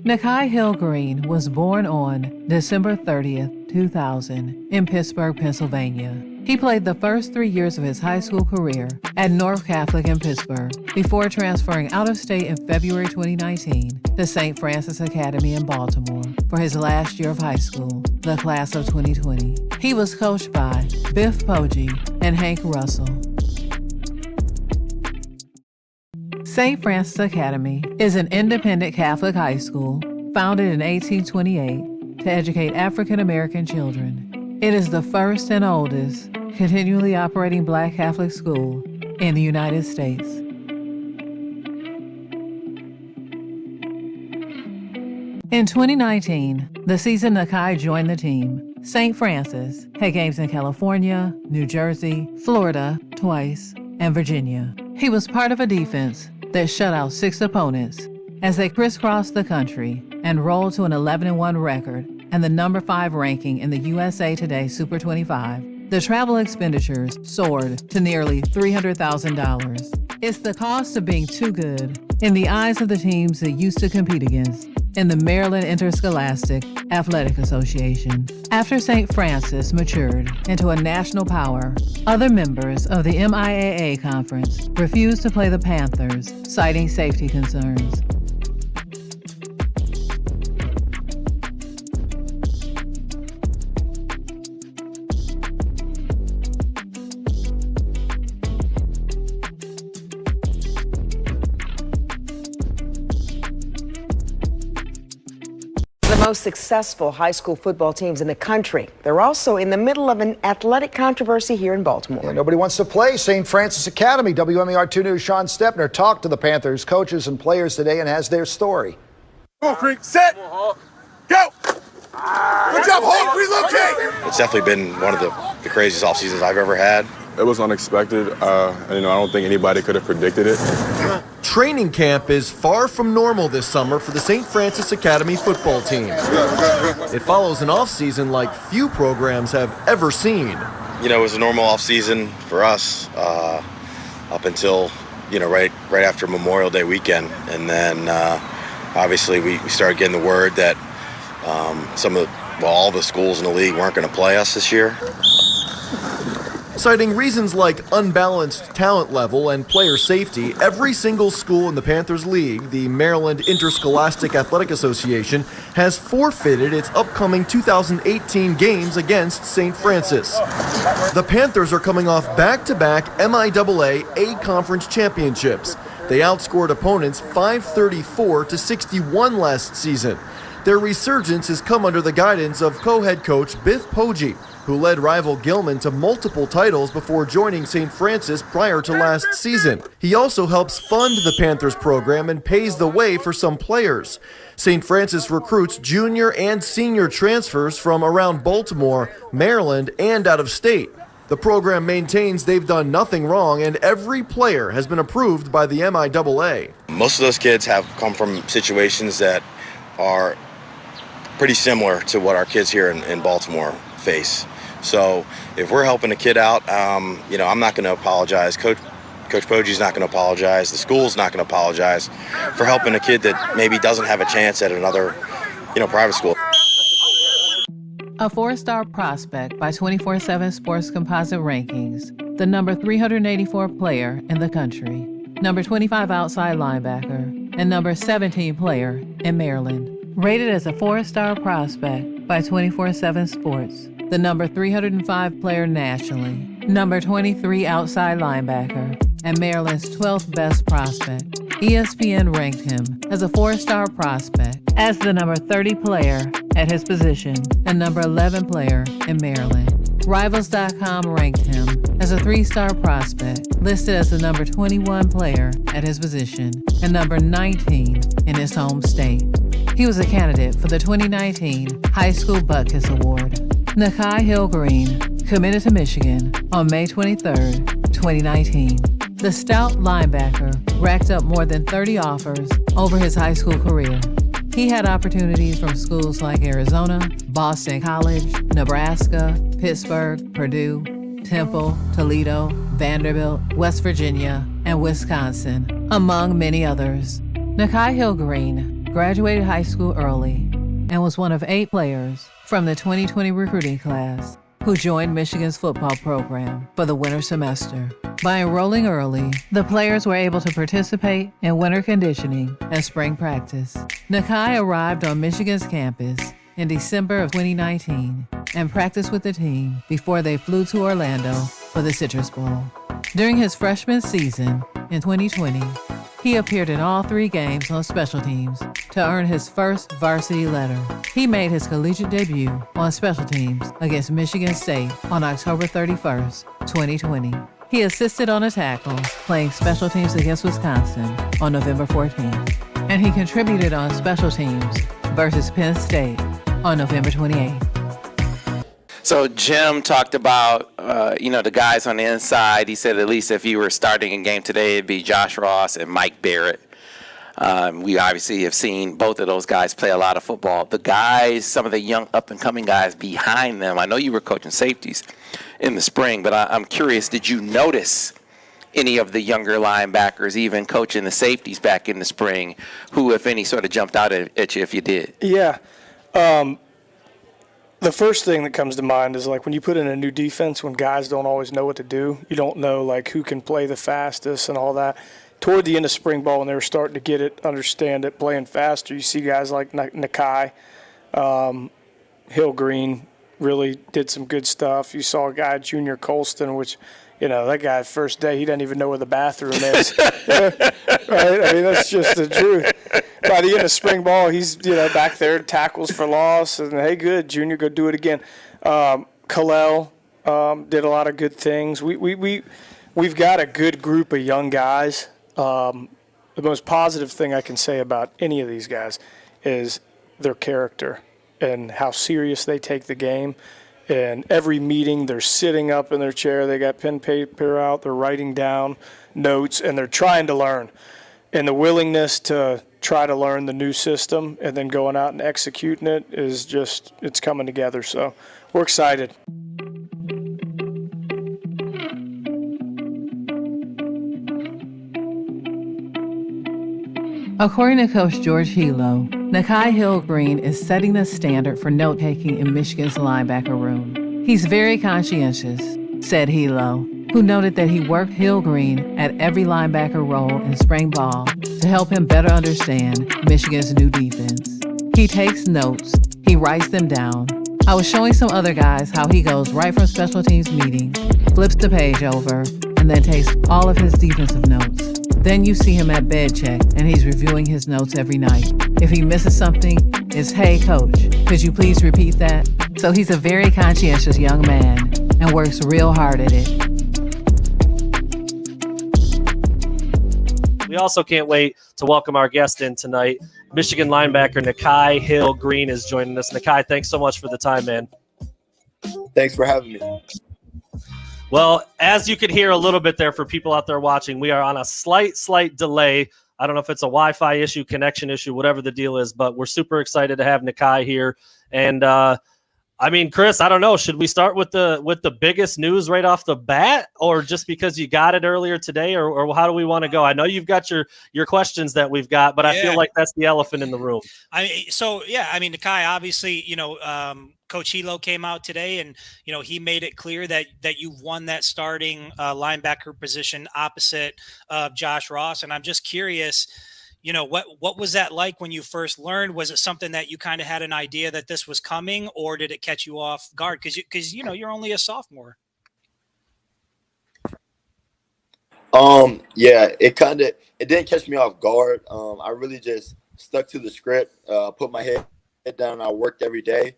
Nikhai Hill-Green was born on December 30th, 2000 in Pittsburgh, Pennsylvania. He played the first 3 years of his high school career at North Catholic in Pittsburgh before transferring out of state in February 2019 to St. Francis Academy in Baltimore for his last year of high school, the class of 2020. He was coached by Biff Poggi and Hank Russell. St. Francis Academy is an independent Catholic high school founded in 1828 to educate African American children. It is the first and oldest continually operating Black Catholic school in the United States. In 2019, the season Nikhai joined the team, St. Francis had games in California, New Jersey, Florida twice, and Virginia. He was part of a defense that shut out 6 opponents as they crisscrossed the country and rolled to an 11-1 record and the number 5 ranking in the USA Today Super 25. The travel expenditures soared to nearly $300,000. It's the cost of being too good in the eyes of the teams that used to compete against in the Maryland Interscholastic Athletic Association. After St. Francis matured into a national power, other members of the MIAA conference refused to play the Panthers, citing safety concerns. The most successful high school football teams in the country. They're also in the middle of an athletic controversy here in Baltimore. Yeah, nobody wants to play St. Francis Academy. WMER2 News' Sean Stepner talked to the Panthers coaches and players today and has their story. Come on, Creek. Set. Go. Good job. Hold. Relocate. It's definitely been one of the craziest off seasons I've ever had. It was unexpected. I don't think anybody could have predicted it. Training camp is far from normal this summer for the St. Francis Academy football team. It follows an off-season like few programs have ever seen. It was a normal off-season for us up until, right after Memorial Day weekend. And then obviously we started getting the word that all the schools in the league weren't going to play us this year. Citing reasons like unbalanced talent level and player safety, every single school in the Panthers League, the Maryland Interscholastic Athletic Association, has forfeited its upcoming 2018 games against St. Francis. The Panthers are coming off back-to-back MIAA A-Conference championships. They outscored opponents 534 to 61 last season. Their resurgence has come under the guidance of co-head coach Biff Poggi, who led rival Gilman to multiple titles before joining St. Francis prior to last season. He also helps fund the Panthers program and pays the way for some players. St. Francis recruits junior and senior transfers from around Baltimore, Maryland, and out of state. The program maintains they've done nothing wrong, and every player has been approved by the MIAA. Most of those kids have come from situations that are pretty similar to what our kids here in Baltimore face. So if we're helping a kid out, I'm not going to apologize. Coach Poggi's not going to apologize. The school's not going to apologize for helping a kid that maybe doesn't have a chance at another, private school. A 4-star prospect by 24/7 Sports Composite Rankings, the number 384 player in the country, number 25 outside linebacker, and number 17 player in Maryland. Rated as a 4-star prospect by 24/7 Sports, the number 305 player nationally, number 23 outside linebacker, and Maryland's 12th best prospect. ESPN ranked him as a 4-star prospect, as the number 30 player at his position, and number 11 player in Maryland. Rivals.com ranked him as a 3-star prospect, listed as the number 21 player at his position, and number 19 in his home state. He was a candidate for the 2019 High School Butkus Award. Nikhai Hill-Green committed to Michigan on May 23, 2019. The stout linebacker racked up more than 30 offers over his high school career. He had opportunities from schools like Arizona, Boston College, Nebraska, Pittsburgh, Purdue, Temple, Toledo, Vanderbilt, West Virginia, and Wisconsin, among many others. Nikhai Hill-Green graduated high school early, and was one of 8 players from the 2020 recruiting class who joined Michigan's football program for the winter semester. By enrolling early, the players were able to participate in winter conditioning and spring practice. Nikhai arrived on Michigan's campus in December of 2019 and practiced with the team before they flew to Orlando for the Citrus Bowl. During his freshman season in 2020, he appeared in all 3 games on special teams to earn his first varsity letter. He made his collegiate debut on special teams against Michigan State on October 31st, 2020. He assisted on a tackle playing special teams against Wisconsin on November 14th, and he contributed on special teams versus Penn State on November 28th. So Jim talked about, the guys on the inside. He said at least if you were starting a game today, it'd be Josh Ross and Mike Barrett. We obviously have seen both of those guys play a lot of football. The guys, some of the young up-and-coming guys behind them, I know you were coaching safeties in the spring, but I'm curious, did you notice any of the younger linebackers, even coaching the safeties back in the spring, who, if any, sort of jumped out at you if you did? Yeah. The first thing that comes to mind is like when you put in a new defense, when guys don't always know what to do, you don't know like who can play the fastest and all that. Toward the end of spring ball, when they were starting to get it, understand it, playing faster, you see guys like Nikhai Hill-Green really did some good stuff. You saw a guy, Junior Colston, which, that guy first day, he didn't even know where the bathroom is. Right? I mean, that's just the truth. By the end of spring ball, he's, back there, tackles for loss, and hey, good, Junior, go do it again. Khalil did a lot of good things. We've got a good group of young guys. The most positive thing I can say about any of these guys is their character and how serious they take the game. And every meeting, they're sitting up in their chair. They got pen paper out. They're writing down notes, and they're trying to learn. And the willingness to try to learn the new system and then going out and executing it is just, it's coming together. So we're excited. According to Coach George Hilo, Nikhai Hill-Green is setting the standard for note-taking in Michigan's linebacker room. He's very conscientious, said Hilo, who noted that he worked Hill-Green at every linebacker role in spring ball to help him better understand Michigan's new defense. He takes notes, he writes them down. I was showing some other guys how he goes right from special teams meeting, flips the page over, and then takes all of his defensive notes. Then you see him at bed check, and he's reviewing his notes every night. If he misses something, it's, hey, coach, could you please repeat that? So he's a very conscientious young man and works real hard at it. We also can't wait to welcome our guest in tonight. Michigan linebacker Nikhai Hill-Green is joining us. Nikhai, thanks so much for the time, man. Thanks for having me. Well, as you can hear a little bit there for people out there watching, we are on a slight delay. I don't know if it's a Wi-Fi issue, connection issue, whatever the deal is, but we're super excited to have Nikhai here. And Chris, I don't know. Should we start with the biggest news right off the bat, or just because you got it earlier today, or how do we want to go? I know you've got your questions that we've got, but I feel like that's the elephant in the room. Nikhai, obviously, Coach Hilo came out today and, he made it clear that you've won that starting linebacker position opposite of Josh Ross. And I'm just curious, what was that like when you first learned? Was it something that you kind of had an idea that this was coming, or did it catch you off guard? Because you're only a sophomore. It didn't catch me off guard. I really just stuck to the script, put my head down, and I worked every day.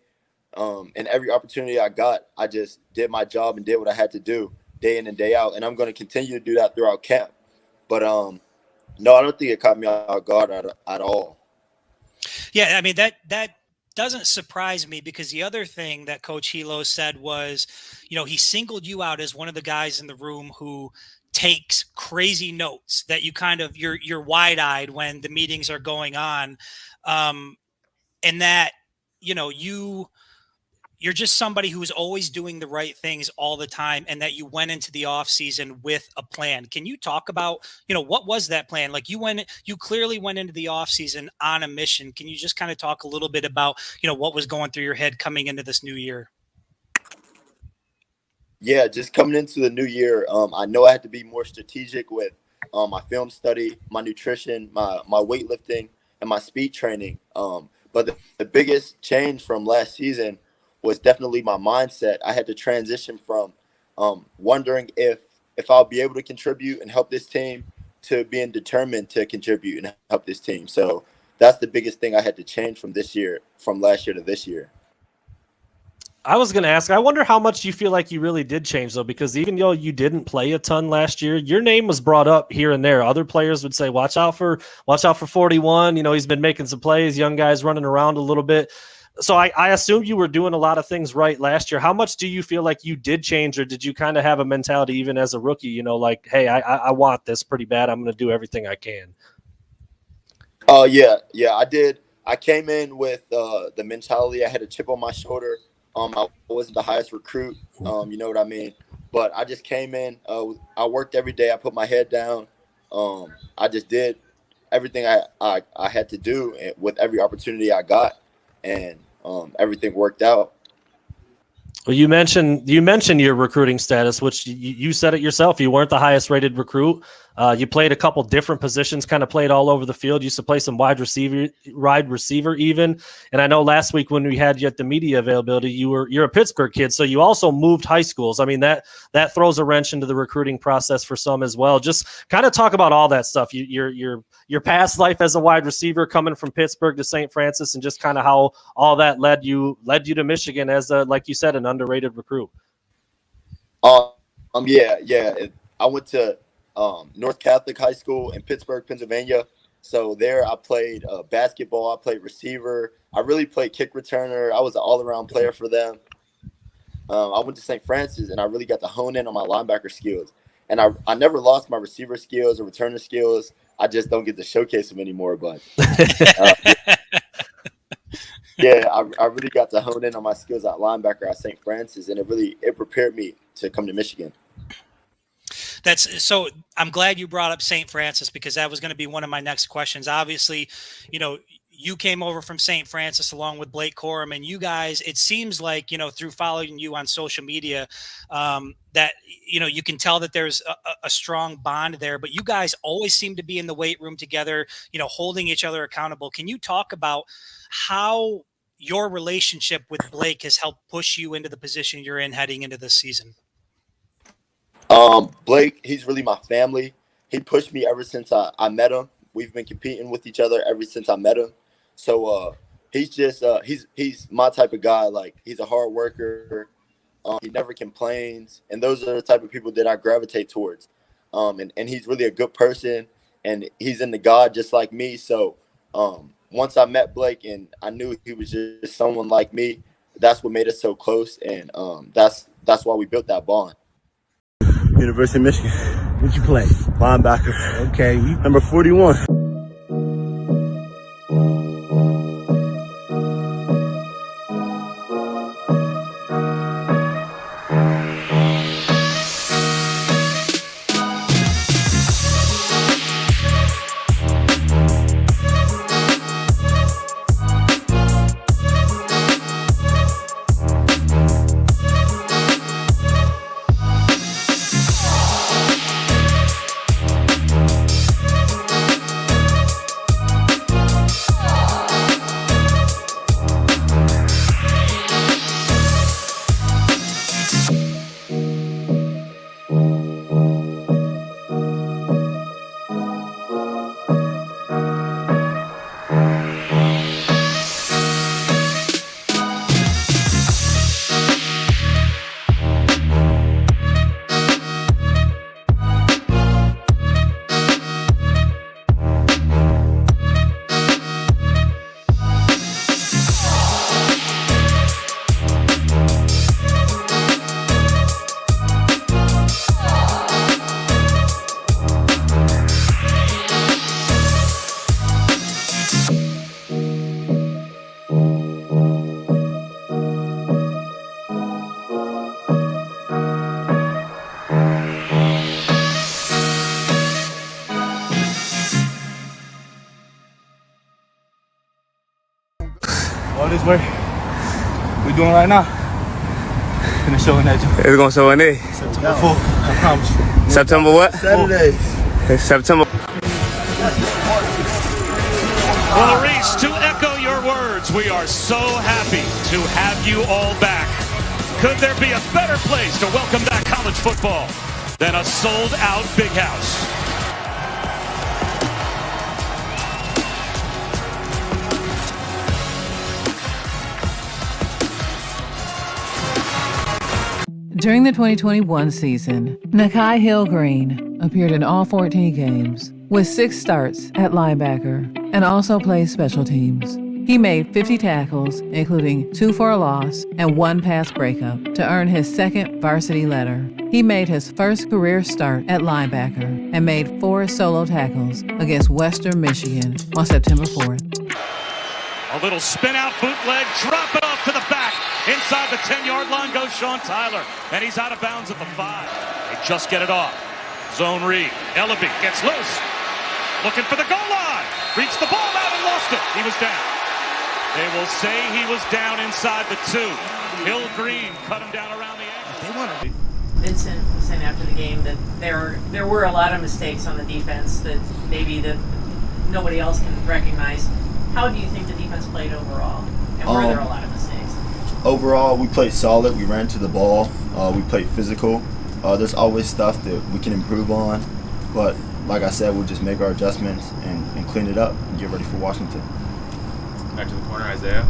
And every opportunity I got, I just did my job and did what I had to do day in and day out. And I'm going to continue to do that throughout camp. But no, I don't think it caught me off guard at all. Yeah, that doesn't surprise me, because the other thing that Coach Hilo said was, he singled you out as one of the guys in the room who takes crazy notes, that you kind of, you're wide-eyed when the meetings are going on. And that, you're just somebody who's always doing the right things all the time, and that you went into the off season with a plan. Can you talk about, what was that plan? Like, you clearly went into the off season on a mission. Can you just kind of talk a little bit about, what was going through your head coming into this new year? Yeah, just coming into the new year, I know I had to be more strategic with my film study, my nutrition, my weightlifting, and my speed training. But the biggest change from last season was definitely my mindset. I had to transition from wondering if I'll be able to contribute and help this team to being determined to contribute and help this team. So that's the biggest thing I had to change from last year to this year. I was going to ask, I wonder how much you feel like you really did change, though, because even though you didn't play a ton last year, your name was brought up here and there. Other players would say, watch out for 41. He's been making some plays, young guys running around a little bit. So I assume you were doing a lot of things right last year. How much do you feel like you did change, or did you kind of have a mentality even as a rookie, like, hey, I want this pretty bad. I'm going to do everything I can. Yeah, I did. I came in with the mentality I had a chip on my shoulder. I wasn't the highest recruit, you know what I mean? But I just came in. I worked every day. I put my head down. I just did everything I had to do with every opportunity I got, and everything worked out. Well, you mentioned your recruiting status, which you said it yourself. You weren't the highest rated recruit. You played a couple different positions, kind of played all over the field. You used to play some wide receiver even. And I know last week when we had you at the media availability, you're a Pittsburgh kid, so you also moved high schools. I mean, that throws a wrench into the recruiting process for some as well. Just kind of talk about all that stuff. Your past life as a wide receiver, coming from Pittsburgh to St. Francis, and just kind of how all that led you to Michigan as like you said, an underrated recruit. Yeah. I went to North Catholic High School in Pittsburgh, Pennsylvania. So there I played basketball. I played receiver. I really played kick returner. I was an all-around player for them. I went to St. Francis, and I really got to hone in on my linebacker skills. And I never lost my receiver skills or returner skills. I just don't get to showcase them anymore. But yeah, I really got to hone in on my skills at linebacker at St. Francis, and it prepared me to come to Michigan. So I'm glad you brought up St. Francis, because that was going to be one of my next questions. Obviously, you came over from St. Francis along with Blake Corum, and you guys, it seems like, through following you on social media, that, you can tell that there's a strong bond there, but you guys always seem to be in the weight room together, holding each other accountable. Can you talk about how your relationship with Blake has helped push you into the position you're in heading into this season? Blake, he's really my family. He pushed me ever since I met him. We've been competing with each other ever since I met him. So he's just he's my type of guy. Like, he's a hard worker. He never complains, and those are the type of people that I gravitate towards. And he's really a good person, and he's into God just like me. So once I met Blake and I knew he was just someone like me, that's what made us so close, and that's why we built that bond. University of Michigan. What'd you play? Linebacker. Okay. Number 41. doing right now. Gonna show in that. It's gonna show in there. September 4th, I promise you. September what? Saturday. September. Well, Reese, to echo your words, we are so happy to have you all back. Could there be a better place to welcome back college football than a sold-out Big House? During the 2021 season, Nikhai Hill-Green appeared in all 14 games with 6 starts at linebacker and also played special teams. He made 50 tackles, including 2 for a loss and 1 pass breakup, to earn his second varsity letter. He made his first career start at linebacker and made 4 solo tackles against Western Michigan on September 4th. A little spin out bootleg, drop it off to the back. Inside the 10-yard line goes Sean Tyler, and he's out of bounds at the 5. They just get it off. Zone read. Ellaby gets loose. Looking for the goal line. Reached the ball out and lost it. He was down. They will say he was down inside the 2. Hill-Green cut him down around the edge. Vincent was saying after the game that there were a lot of mistakes on the defense that maybe that nobody else can recognize. How do you think the defense played overall? And were there a lot of mistakes? Overall, we played solid. We ran to the ball. We played physical. There's always stuff that we can improve on. But like I said, we'll just make our adjustments and clean it up and get ready for Washington. Back to the corner, Isaiah.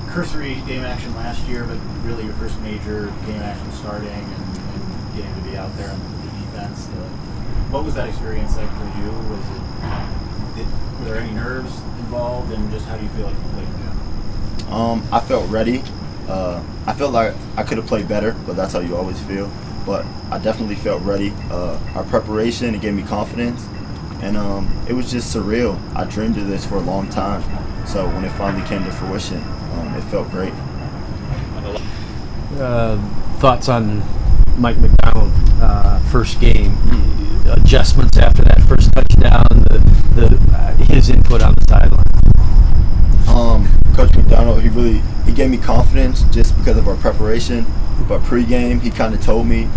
Cursory game action last year, but really your first major game action starting and getting to be out there on the defense. What was that experience like for you? Were there any nerves involved, and just how do you feel like you played? I felt ready. I felt like I could have played better, but that's how you always feel. But I definitely felt ready. Our preparation, it gave me confidence, and it was just surreal. I dreamed of this for a long time, so when it finally came to fruition, it felt great. Thoughts on Mike McDonald, first game, adjustments after that first touchdown, his input on the sideline. Coach McDonald, he gave me confidence just because of our preparation. But pregame, he kind of told me,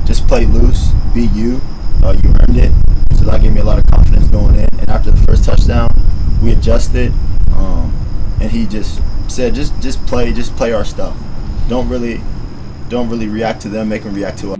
just play loose, be you. You earned it. So that gave me a lot of confidence going in. And after the first touchdown, we adjusted, and he just said, just play our stuff. Don't really react to them, make them react to us.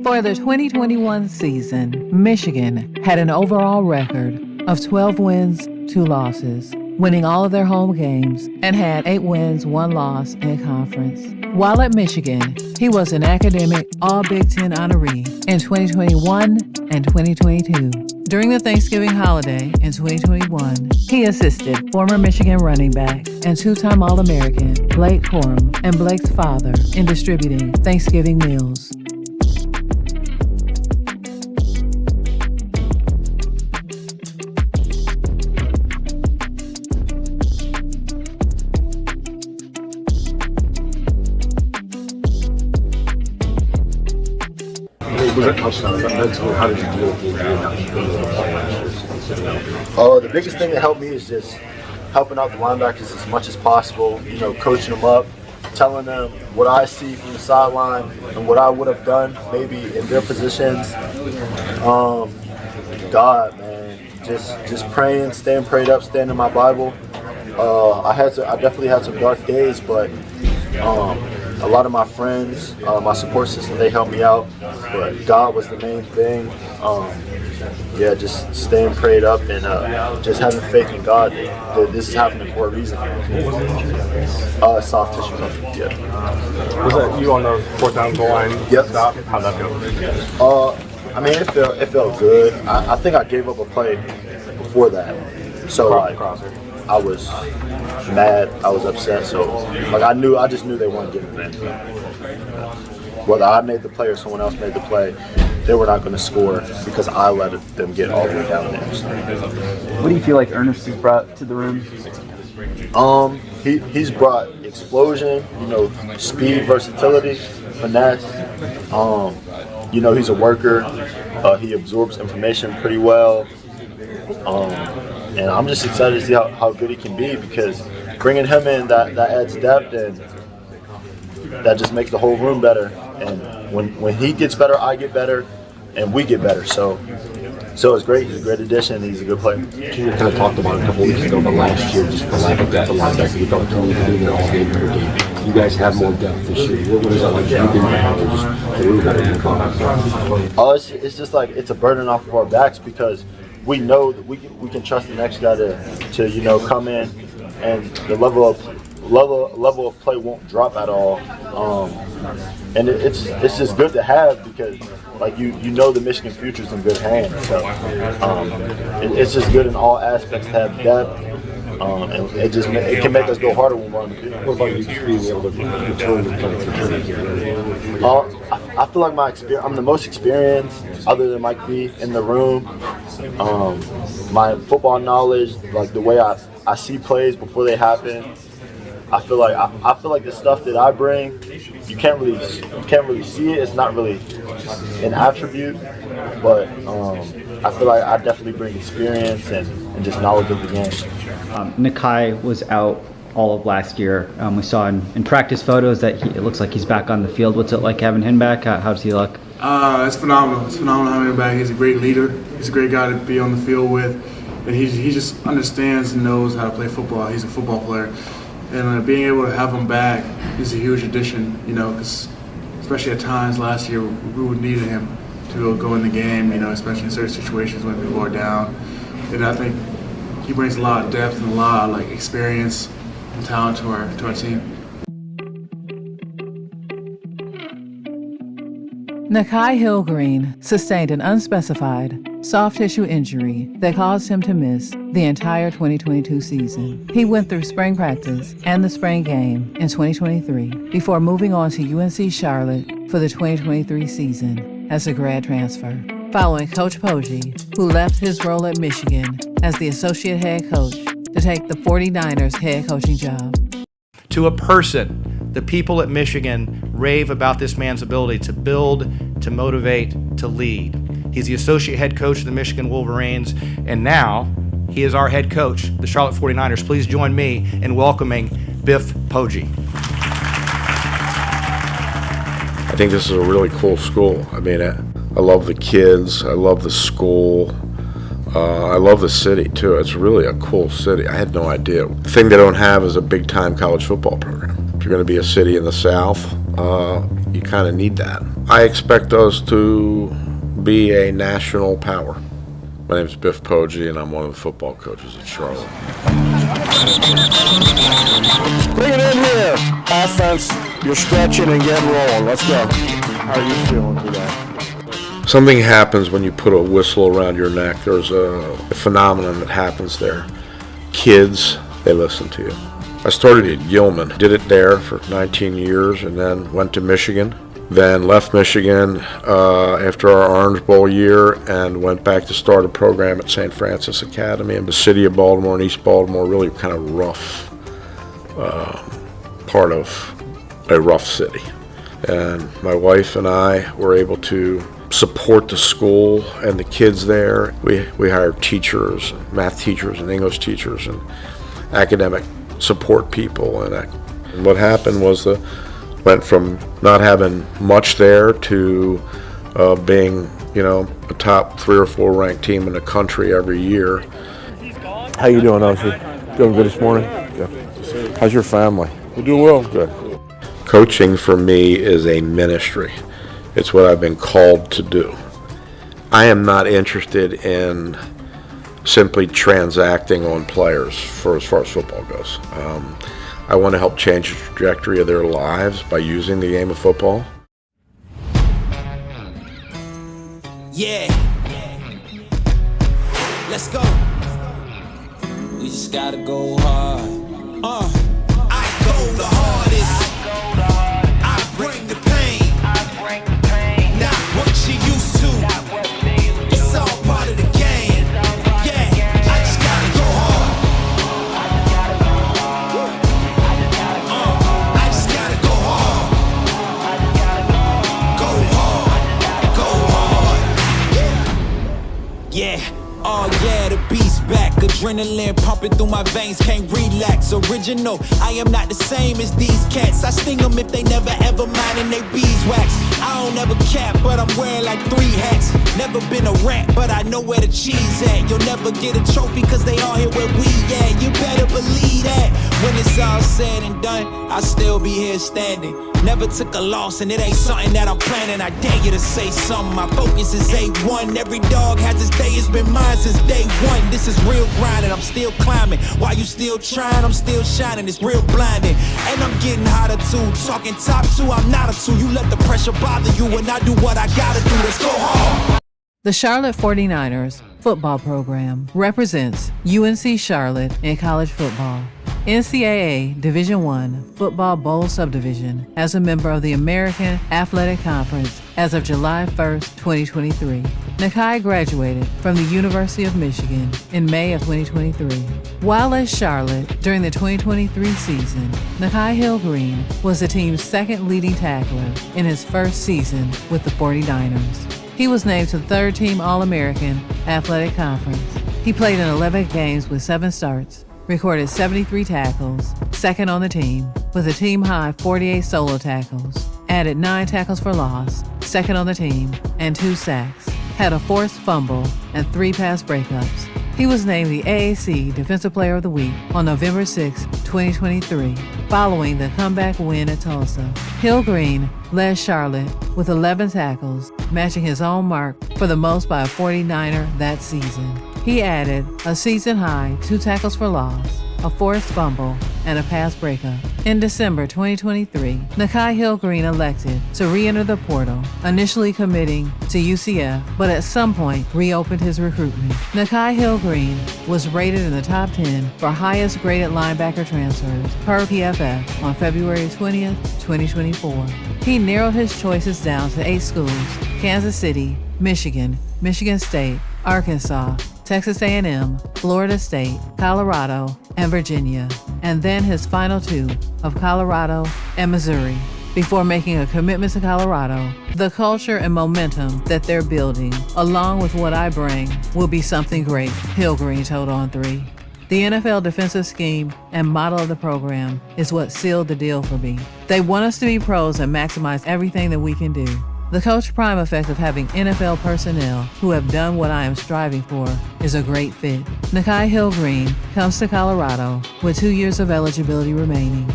For the 2021 season, Michigan had an overall record of 12 wins, 2 losses, winning all of their home games, and had 8 wins, 1 loss in conference. While at Michigan, he was an academic All-Big Ten honoree in 2021 and 2022. During the Thanksgiving holiday in 2021, he assisted former Michigan running back and 2-time All-American Blake Corum and Blake's father in distributing Thanksgiving meals. How did you deal with The biggest thing that helped me is just helping out the linebackers as much as possible, coaching them up, telling them what I see from the sideline and what I would have done maybe in their positions. God, man, just praying, staying prayed up, staying in my Bible. I definitely had some dark days, but a lot of my friends, my support system, they helped me out, but God was the main thing. Just staying prayed up and just having faith in God that this is happening for a reason. Soft tissue injury, yeah. Was that you on the 4th down goal line? Yep. Stop? How'd that feel? It felt good. I think I gave up a play before that, so I was mad, I was upset, so I just knew they weren't getting it. Whether I made the play or someone else made the play, they were not going to score because I let them get all the way down there. So. What do you feel like Ernest has brought to the room? He's brought explosion, speed, versatility, finesse. He's a worker. He absorbs information pretty well. And I'm just excited to see how good he can be because bringing him in, that adds depth, and that just makes the whole room better. And when he gets better, I get better, and we get better. So it's great. He's a great addition. He's a good player. You kind of talked about it a couple weeks ago, but last year, just the lack of depth of linebacker, you felt totally to do that all game every game. You guys have more depth this year. What is that like? You've been back to just a little bit of your Oh, it's just like it's a burden off of our backs because we know that we can trust the next guy to come in, and the level of play won't drop at all. And it's just good to have because like you know the Michigan future's in good hands. So it's just good in all aspects to have depth. And it can make us go harder when we're on the field. What about you just being able to return and kind of return? I feel like I'm the most experienced, other than Mike B, in the room. My football knowledge, like the way I see plays before they happen. I feel like the stuff that I bring, you can't really see it. It's not really an attribute, but I feel like I definitely bring experience and just knowledge of the game. Nikhai was out all of last year. We saw in practice photos that it looks like he's back on the field. What's it like having him back? How does he look? It's phenomenal. It's phenomenal having him back. He's a great leader. He's a great guy to be on the field with. And he just understands and knows how to play football. He's a football player. And being able to have him back is a huge addition, because especially at times last year we would need him to go in the game, especially in certain situations when people are down. And I think he brings a lot of depth and a lot of experience and talent to our team. Nikhai Hill-Green sustained an unspecified soft tissue injury that caused him to miss the entire 2022 season. He went through spring practice and the spring game in 2023 before moving on to UNC Charlotte for the 2023 season as a grad transfer. Following Coach Poggi, who left his role at Michigan as the associate head coach to take the 49ers head coaching job. To a person, the people at Michigan rave about this man's ability to build, to motivate, to lead. He's the associate head coach of the Michigan Wolverines, and now he is our head coach, the Charlotte 49ers. Please join me in welcoming Biff Poggi. I think this is a really cool school. I mean, I love the kids. I love the school. I love the city, too. It's really a cool city. I had no idea. The thing they don't have is a big-time college football program. If you're going to be a city in the South, you kind of need that. I expect us to be a national power. My name is Biff Poggi, and I'm one of the football coaches at Charlotte. Bring it in here. Offense, you're stretching and getting rolling. Let's go. How are you feeling today? Something happens when you put a whistle around your neck. There's a phenomenon that happens there. Kids, they listen to you. I started at Gilman, did it there for 19 years, and then went to Michigan. Then left Michigan after our Orange Bowl year and went back to start a program at St. Francis Academy in the city of Baltimore and East Baltimore, really kind of rough part of a rough city. And my wife and I were able to support the school and the kids there. We hired teachers, math teachers and English teachers and academic support people. And what happened was went from not having much there to being, a top 3 or 4 ranked team in the country every year. How you doing, Oshie? Doing good this morning? Good. How's your family? We do well. Good. Coaching for me is a ministry. It's what I've been called to do. I am not interested in simply transacting on players as far as football goes. I want to help change the trajectory of their lives by using the game of football. Yeah. Let's go. We just gotta go hard. I go the hardest. I bring the pain. Not what you used to. It's all part of the game. Yeah, I just gotta go hard. I just gotta go hard. Go hard. Go hard. Yeah, oh yeah, the beast back. Adrenaline pumping through my veins, can't relax. Original, I am not the same as these cats. I sting them if they never ever mindin' they beeswax. I don't ever cap, but I'm wearing like 3 hats. Never been a rat, but I know where the cheese at. You'll never get a trophy cause they all here where we at. You better believe that. When it's all said and done, I'll still be here standing. Never took a loss and it ain't something that I'm planning. I dare you to say something, my focus is A1. Every dog has its day, it's been mine since day one. This is real grind and I'm still climbing. While you still trying, I'm still shining. It's real blinding. And I'm getting hotter too. Talking top 2, I'm not a 2. You let the pressure bother you and I do what I gotta do. Let's go hard. The Charlotte 49ers football program represents UNC Charlotte in college football. NCAA Division I Football Bowl Subdivision as a member of the American Athletic Conference as of July 1st, 2023. Nikhai graduated from the University of Michigan in May of 2023. While at Charlotte during the 2023 season, Nikhai Hill-Green was the team's second leading tackler in his first season with the 49ers. He was named to the third-team All-American Athletic Conference. He played in 11 games with 7 starts, recorded 73 tackles, second on the team, with a team-high 48 solo tackles, added 9 tackles for loss, second on the team, and 2 sacks, had a forced fumble, and 3 pass breakups. He was named the AAC Defensive Player of the Week on November 6, 2023, following the comeback win at Tulsa. Hill-Green led Charlotte with 11 tackles, matching his own mark for the most by a 49er that season. He added a season-high 2 tackles for loss, a forced fumble, and a pass breakup. In December 2023, Nikhai Hill-Green elected to re-enter the portal, initially committing to UCF, but at some point reopened his recruitment. Nikhai Hill-Green was rated in the top 10 for highest graded linebacker transfers per PFF on February 20th, 2024. He narrowed his choices down to 8 schools: Kansas City, Michigan, Michigan State, Arkansas, Texas A&M, Florida State, Colorado, and Virginia, and then his final 2 of Colorado and Missouri. Before making a commitment to Colorado, the culture and momentum that they're building, along with what I bring, will be something great, Hill-Green told On3. The NFL defensive scheme and model of the program is what sealed the deal for me. They want us to be pros and maximize everything that we can do. The Coach Prime effect of having NFL personnel who have done what I am striving for is a great fit. Nikhai Hill-Green comes to Colorado with 2 years of eligibility remaining.